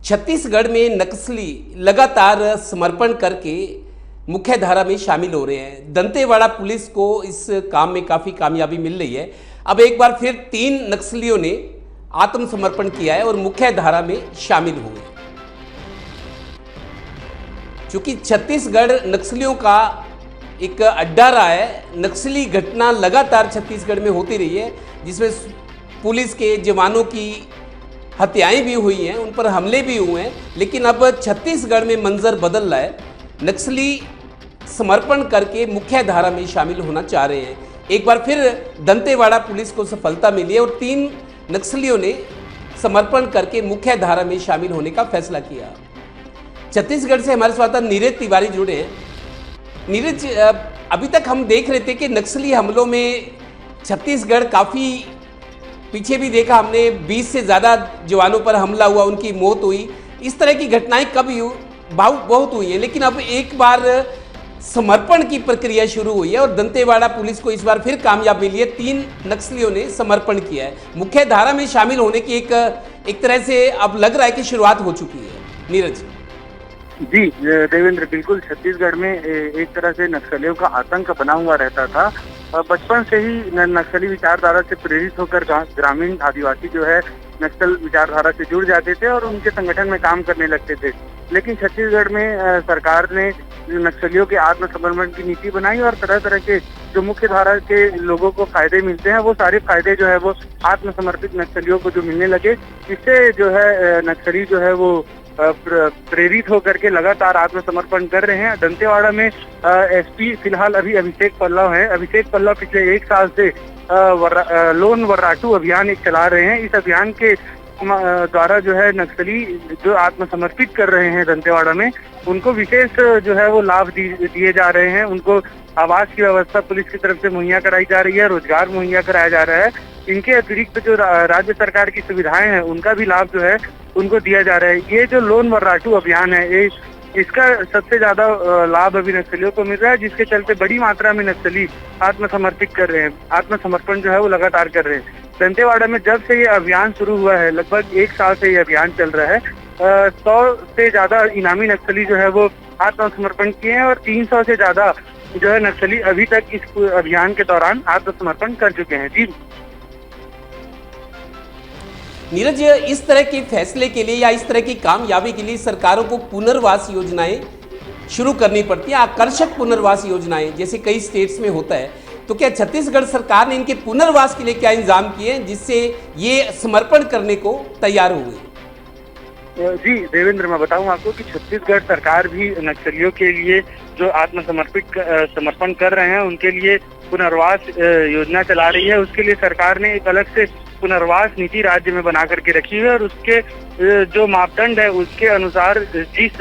छत्तीसगढ़ में नक्सली लगातार समर्पण करके मुख्य धारा में शामिल हो रहे हैं। दंतेवाड़ा पुलिस को इस काम में काफ़ी कामयाबी मिल रही है। अब एक बार फिर 3 नक्सलियों ने आत्मसमर्पण किया है और मुख्य धारा में शामिल हुए। चूंकि छत्तीसगढ़ नक्सलियों का एक अड्डा रहा है, नक्सली घटना लगातार छत्तीसगढ़ में होती रही है, जिसमें पुलिस के जवानों की हत्याएं भी हुई हैं, उन पर हमले भी हुए हैं। लेकिन अब छत्तीसगढ़ में मंजर बदल रहा है। नक्सली समर्पण करके मुख्य धारा में शामिल होना चाह रहे हैं। एक बार फिर दंतेवाड़ा पुलिस को सफलता मिली है और 3 नक्सलियों ने समर्पण करके मुख्य धारा में शामिल होने का फैसला किया। छत्तीसगढ़ से हमारे साथ नीरज तिवारी जुड़े हैं। नीरज, अभी तक हम देख रहे थे कि नक्सली हमलों में छत्तीसगढ़ काफ़ी पीछे भी देखा हमने, 20 से ज़्यादा जवानों पर हमला हुआ, उनकी मौत हुई। इस तरह की घटनाएं बहुत हुई हैं, लेकिन अब एक बार समर्पण की प्रक्रिया शुरू हुई है और दंतेवाड़ा पुलिस को इस बार फिर कामयाब मिली है। 3 नक्सलियों ने समर्पण किया है। मुख्य धारा में शामिल होने की एक तरह से अब लग रहा है कि शुरुआत हो चुकी है। नीरज जी देवेंद्र, बिल्कुल छत्तीसगढ़ में एक तरह से नक्सलियों का आतंक बना हुआ रहता था। बचपन से ही नक्सली विचारधारा से प्रेरित होकर ग्रामीण आदिवासी जो है नक्सल विचारधारा से जुड़ जाते थे और उनके संगठन में काम करने लगते थे। लेकिन छत्तीसगढ़ में सरकार ने नक्सलियों के आत्मसमर्पण की नीति बनाई और तरह तरह के जो मुख्य धारा के लोगों को फायदे मिलते हैं, वो सारे फायदे जो है वो आत्मसमर्पित नक्सलियों को जो मिलने लगे। इससे जो है नक्सली जो है वो प्रेरित होकर के लगातार आत्मसमर्पण कर रहे हैं। दंतेवाड़ा में एसपी फिलहाल अभी अभिषेक पल्लव है। अभिषेक पल्लव पिछले 1 साल से लोन वर्राटू अभियान एक चला रहे हैं। इस अभियान के द्वारा जो है नक्सली जो आत्मसमर्पित कर रहे हैं दंतेवाड़ा में, उनको विशेष जो है वो लाभ दिए जा रहे हैं। उनको आवास की व्यवस्था पुलिस की तरफ से मुहैया कराई जा रही है, रोजगार मुहैया कराया जा रहा है। इनके अतिरिक्त जो राज्य सरकार की सुविधाएं हैं उनका भी लाभ जो है उनको दिया जा रहा है। ये जो लोन वर्राटू अभियान है, इसका सबसे ज्यादा लाभ अभी नक्सलियों को मिल रहा है, जिसके चलते बड़ी मात्रा में नक्सली आत्मसमर्पित कर रहे हैं, आत्मसमर्पण जो है वो लगातार कर रहे हैं। दंतेवाड़ा में जब से ये अभियान शुरू हुआ है, लगभग 1 साल से ये अभियान चल रहा है, 100 से ज्यादा इनामी नक्सली जो है वो आत्मसमर्पण किए हैं और 300 से ज्यादा जो है नक्सली अभी तक इस अभियान के दौरान आत्मसमर्पण कर चुके हैं। जी नीरज, इस तरह के फैसले के लिए या इस तरह की कामयाबी के लिए सरकारों को पुनर्वास योजनाएं शुरू करनी पड़ती हैं, आकर्षक पुनर्वास योजनाएं, जैसे कई स्टेट्स में होता है। तो क्या छत्तीसगढ़ सरकार ने इनके पुनर्वास के लिए क्या इंतजाम किए हैं जिससे ये समर्पण करने को तैयार हो गए? जी देवेंद्र, मैं बताऊं आपको कि छत्तीसगढ़ सरकार भी नक्सलियों के लिए जो समर्पण कर रहे हैं उनके लिए पुनर्वास योजना चला रही है। उसके लिए सरकार ने एक अलग से पुनर्वास नीति राज्य में बना करके रखी है और उसके जो मापदंड है उसके अनुसार जिस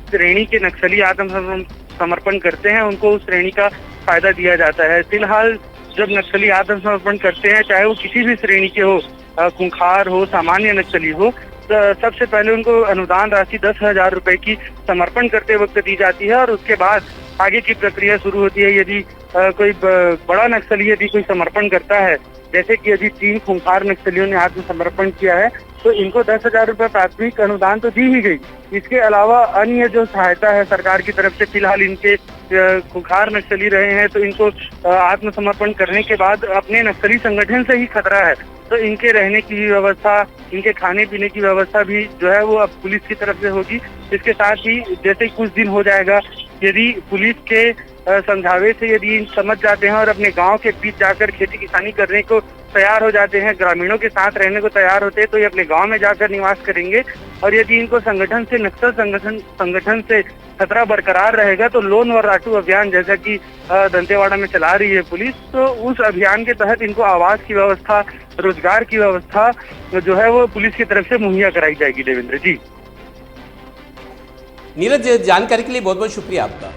श्रेणी के नक्सली आत्मसमर्पण करते हैं उनको उस श्रेणी का फायदा दिया जाता है। फिलहाल जब नक्सली आत्मसमर्पण करते हैं, चाहे वो किसी भी श्रेणी के हो, खूंखार हो, सामान्य नक्सली हो, सबसे पहले उनको अनुदान राशि 10,000 रुपए की समर्पण करते वक्त दी जाती है और उसके बाद आगे की प्रक्रिया शुरू होती है। यदि कोई बड़ा नक्सली यदि कोई समर्पण करता है, जैसे कि यदि 3 खूंखार नक्सलियों ने आत्मसमर्पण किया है, तो इनको 10,000 रुपए प्राथमिक अनुदान तो दी ही गई। इसके अलावा अन्य जो सहायता है सरकार की तरफ से, फिलहाल इनके खूंखार नक्सली रहे हैं तो इनको आत्मसमर्पण करने के बाद अपने नक्सली संगठन से ही खतरा है, तो इनके रहने की व्यवस्था, इनके खाने पीने की व्यवस्था भी जो है वो अब पुलिस की तरफ से होगी। इसके साथ ही जैसे कुछ दिन हो जाएगा, यदि पुलिस के समझावे से यदि समझ जाते हैं और अपने गांव के बीच जाकर खेती किसानी करने को तैयार हो जाते हैं, ग्रामीणों के साथ रहने को तैयार होते हैं, तो ये अपने गांव में जाकर निवास करेंगे। और यदि इनको संगठन से, नक्सल संगठन से खतरा बरकरार रहेगा, तो लोन वर्राटू अभियान जैसा कि दंतेवाड़ा में चला रही है पुलिस, तो उस अभियान के तहत इनको आवास की व्यवस्था, रोजगार की व्यवस्था जो है वो पुलिस की तरफ से मुहैया कराई जाएगी। देवेंद्र जी, नीरज, जानकारी के लिए बहुत बहुत शुक्रिया आपका।